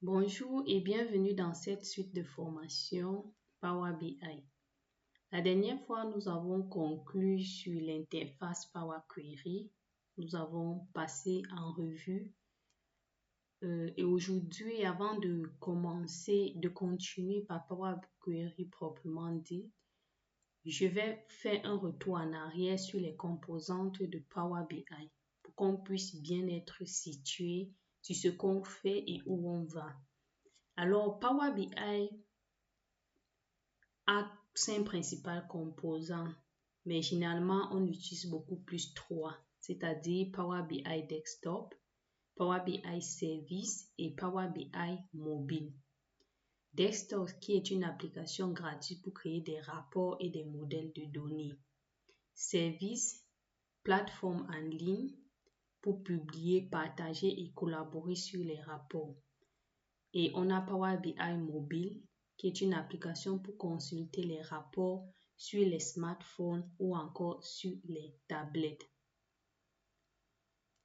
Bonjour et bienvenue dans cette suite de formation Power BI. La dernière fois, nous avons conclu sur l'interface Power Query. Nous avons passé en revue et aujourd'hui, avant de continuer par Power Query proprement dit, je vais faire un retour en arrière sur les composantes de Power BI pour qu'on puisse bien être situé sur ce qu'on fait et où on va. Alors, Power BI a 5 principales composants, mais généralement, on utilise beaucoup plus 3, c'est-à-dire Power BI Desktop, Power BI Service et Power BI Mobile. Desktop qui est une application gratuite pour créer des rapports et des modèles de données. Service, plateforme en ligne pour publier, partager et collaborer sur les rapports. Et on a Power BI Mobile, qui est une application pour consulter les rapports sur les smartphones ou encore sur les tablettes.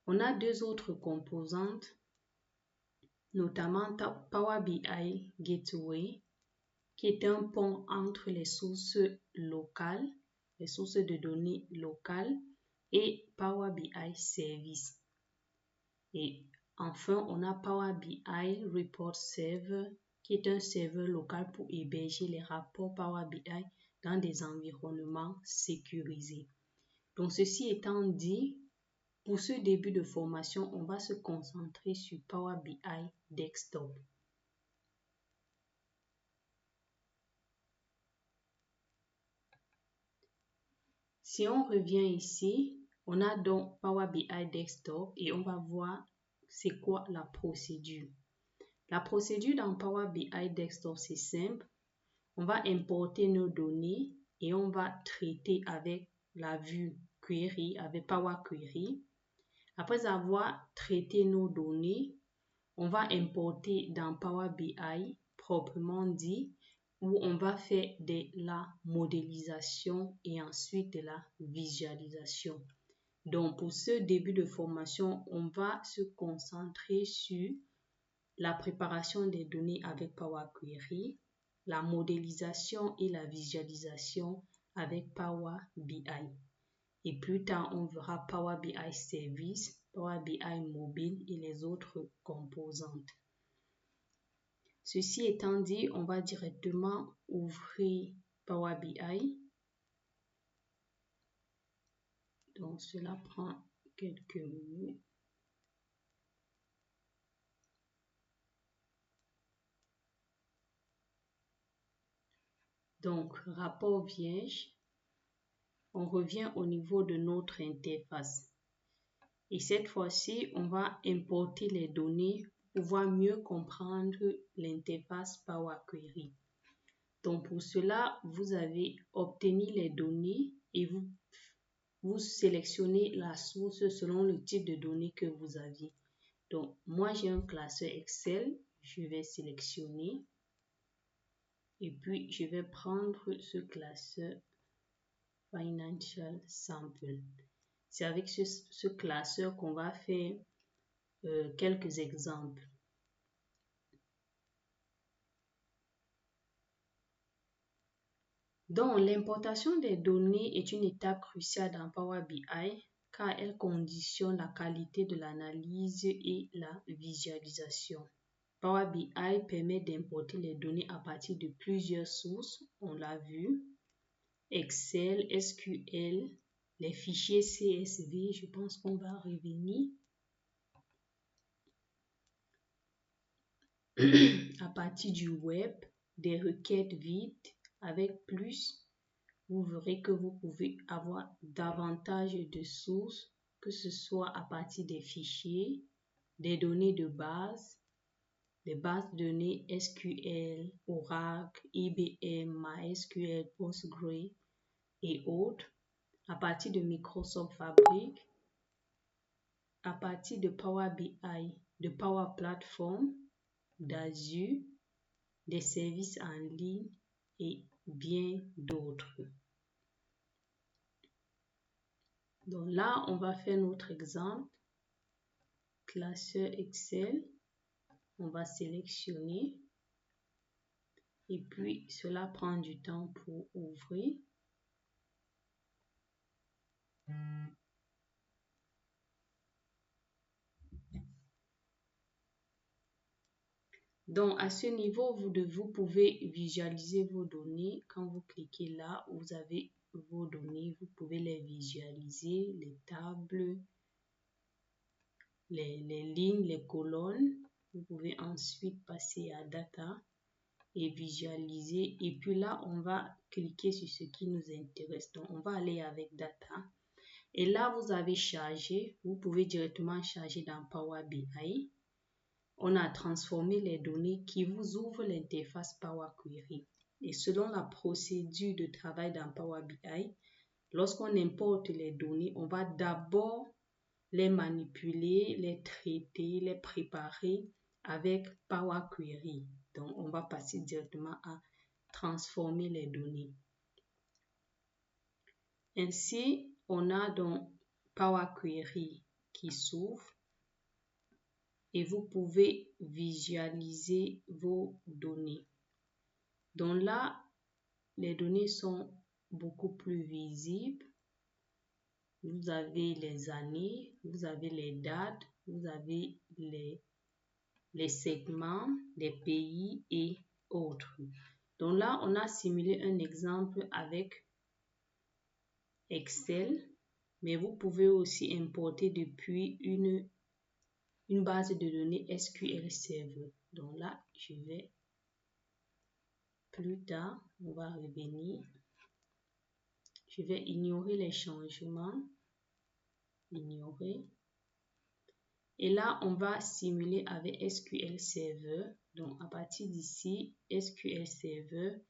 On a 2 autres composantes, notamment Power BI Gateway, qui est un pont entre les sources locales, les sources de données locales et Power BI Service. Et enfin, on a Power BI Report Server, qui est un serveur local pour héberger les rapports Power BI dans des environnements sécurisés. Donc, ceci étant dit, pour ce début de formation, on va se concentrer sur Power BI Desktop. Si on revient ici, on a donc Power BI Desktop et on va voir c'est quoi la procédure. La procédure dans Power BI Desktop, c'est simple. On va importer nos données et on va traiter avec la vue Query, avec Power Query. Après avoir traité nos données, on va importer dans Power BI proprement dit, où on va faire de la modélisation et ensuite de la visualisation. Donc, pour ce début de formation, on va se concentrer sur la préparation des données avec Power Query, la modélisation et la visualisation avec Power BI. Et plus tard, on verra Power BI Service, Power BI Mobile et les autres composantes. Ceci étant dit, on va directement ouvrir Power BI. Donc, cela prend quelques minutes. Donc, rapport vierge, on revient au niveau de notre interface. Et cette fois-ci, on va importer les données pour pouvoir mieux comprendre l'interface Power Query. Donc, pour cela, vous avez obtenu les données et vous sélectionnez la source selon le type de données que vous aviez. Donc, moi, j'ai un classeur Excel. Je vais sélectionner. Et puis, je vais prendre ce classeur Financial Sample. C'est avec ce classeur qu'on va faire quelques exemples. Donc, l'importation des données est une étape cruciale dans Power BI car elle conditionne la qualité de l'analyse et la visualisation. Power BI permet d'importer les données à partir de plusieurs sources, on l'a vu, Excel, SQL, les fichiers CSV, je pense qu'on va revenir. À partir du web, des requêtes vides avec plus, vous verrez que vous pouvez avoir davantage de sources, que ce soit à partir des fichiers, des données de base, des bases de données SQL, Oracle, IBM, MySQL, Postgre et autres, à partir de Microsoft Fabric, à partir de Power BI, de Power Platform, d'Azure, des services en ligne et bien d'autres. Donc là, on va faire notre exemple. Classeur Excel. On va sélectionner. Et puis, cela prend du temps pour ouvrir. Donc, à ce niveau, vous pouvez visualiser vos données. Quand vous cliquez là, vous avez vos données. Vous pouvez les visualiser, les tables, les lignes, les colonnes. Vous pouvez ensuite passer à Data et visualiser. Et puis là, on va cliquer sur ce qui nous intéresse. Donc, on va aller avec Data. Et là, vous avez chargé. Vous pouvez directement charger dans Power BI. On a transformé les données qui vous ouvrent l'interface Power Query. Et selon la procédure de travail dans Power BI, lorsqu'on importe les données, on va d'abord les manipuler, les traiter, les préparer avec Power Query. Donc, on va passer directement à transformer les données. Ainsi, on a donc Power Query qui s'ouvre. Et vous pouvez visualiser vos données. Donc là, les données sont beaucoup plus visibles. Vous avez les années, vous avez les dates, vous avez les segments, les pays et autres. Donc là, on a simulé un exemple avec Excel, mais vous pouvez aussi importer depuis une base de données SQL Server. Donc là, je vais plus tard, on va revenir. Je vais ignorer les changements. Ignorer. Et là, on va simuler avec SQL Server. Donc, à partir d'ici, SQL Server,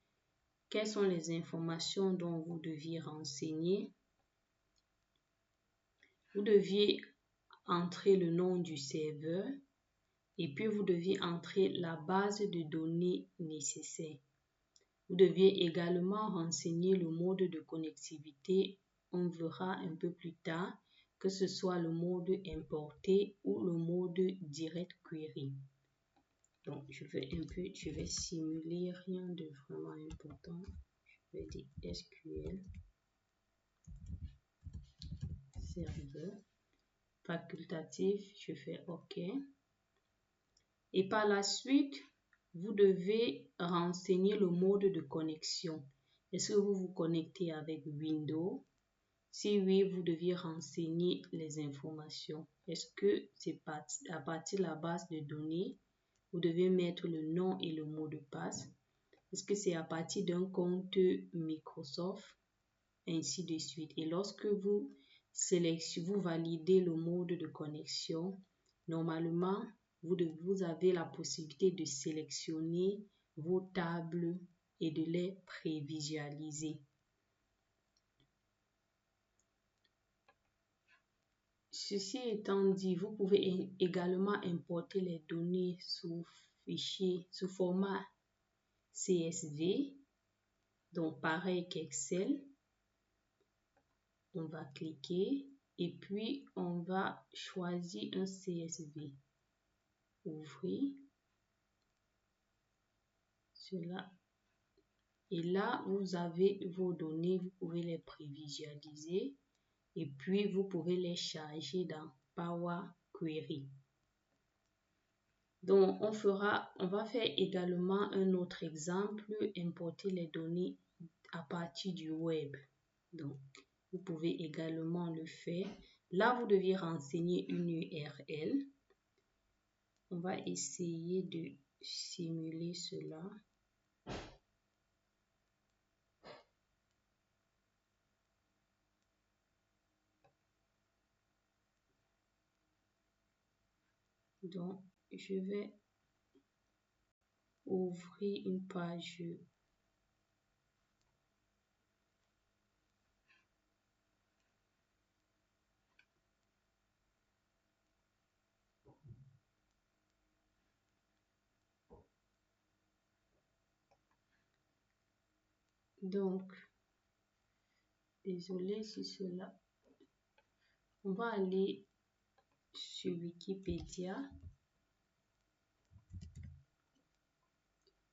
quelles sont les informations dont vous deviez renseigner? Vous deviez entrer le nom du serveur et puis vous deviez entrer la base de données nécessaire. Vous deviez également renseigner le mode de connectivité. On verra un peu plus tard que ce soit le mode importé ou le mode direct query. Donc, je vais simuler rien de vraiment important. Je vais dire SQL Server. Facultatif, je fais OK. Et par la suite, vous devez renseigner le mode de connexion. Est-ce que vous vous connectez avec Windows? Si oui, vous deviez renseigner les informations. Est-ce que c'est à partir de la base de données? Vous devez mettre le nom et le mot de passe. Est-ce que c'est à partir d'un compte Microsoft? Ainsi de suite. Et lorsque vous validez le mode de connexion, normalement, vous avez la possibilité de sélectionner vos tables et de les prévisualiser. Ceci étant dit, vous pouvez également importer les données sous format CSV. Donc, pareil qu'Excel. On va cliquer et puis on va choisir un CSV. Ouvrir. Cela. Et là, vous avez vos données, vous pouvez les prévisualiser et puis vous pouvez les charger dans Power Query. Donc, on va faire également un autre exemple, importer les données à partir du web. Donc, vous pouvez également le faire. Là, vous devez renseigner une URL. On va essayer de simuler cela. Donc, je vais ouvrir une page donc, désolé si cela. On va aller sur Wikipédia.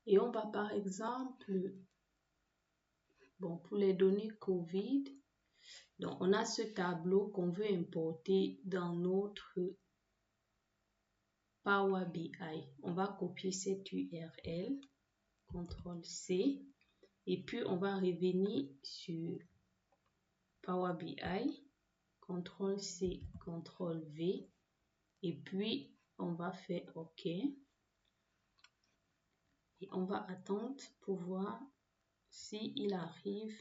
Et on va par exemple, pour les données COVID, donc on a ce tableau qu'on veut importer dans notre Power BI. On va copier cette URL, CTRL-C, et puis on va revenir sur Power BI, CTRL-C, CTRL-V, et puis on va faire OK. Et on va attendre pour voir s'il arrive.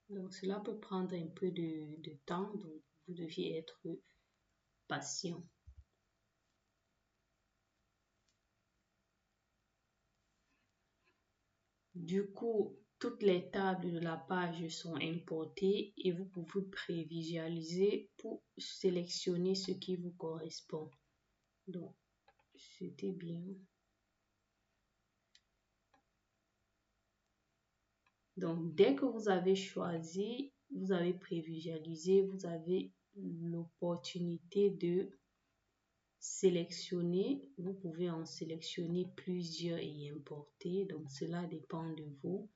Donc cela peut prendre un peu de temps, donc vous deviez être patient. Du coup, toutes les tables de la page sont importées et vous pouvez prévisualiser pour sélectionner ce qui vous correspond. Donc, c'était bien. Donc, dès que vous avez choisi, vous avez prévisualisé, vous avez l'opportunité de sélectionner. Vous pouvez en sélectionner plusieurs et importer. Donc, cela dépend de vous.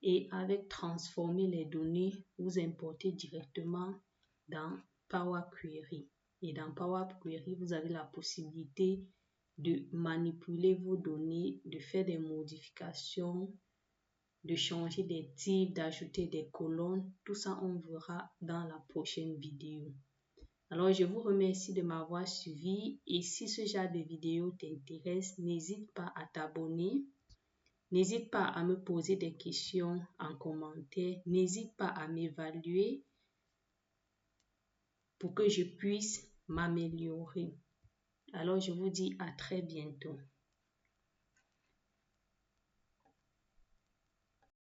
Et avec transformer les données, vous importez directement dans Power Query. Et dans Power Query, vous avez la possibilité de manipuler vos données, de faire des modifications, de changer des types, d'ajouter des colonnes. Tout ça, on verra dans la prochaine vidéo. Alors, je vous remercie de m'avoir suivi et si ce genre de vidéo t'intéresse, n'hésite pas à t'abonner. N'hésite pas à me poser des questions en commentaire. N'hésite pas à m'évaluer pour que je puisse m'améliorer. Alors, je vous dis à très bientôt.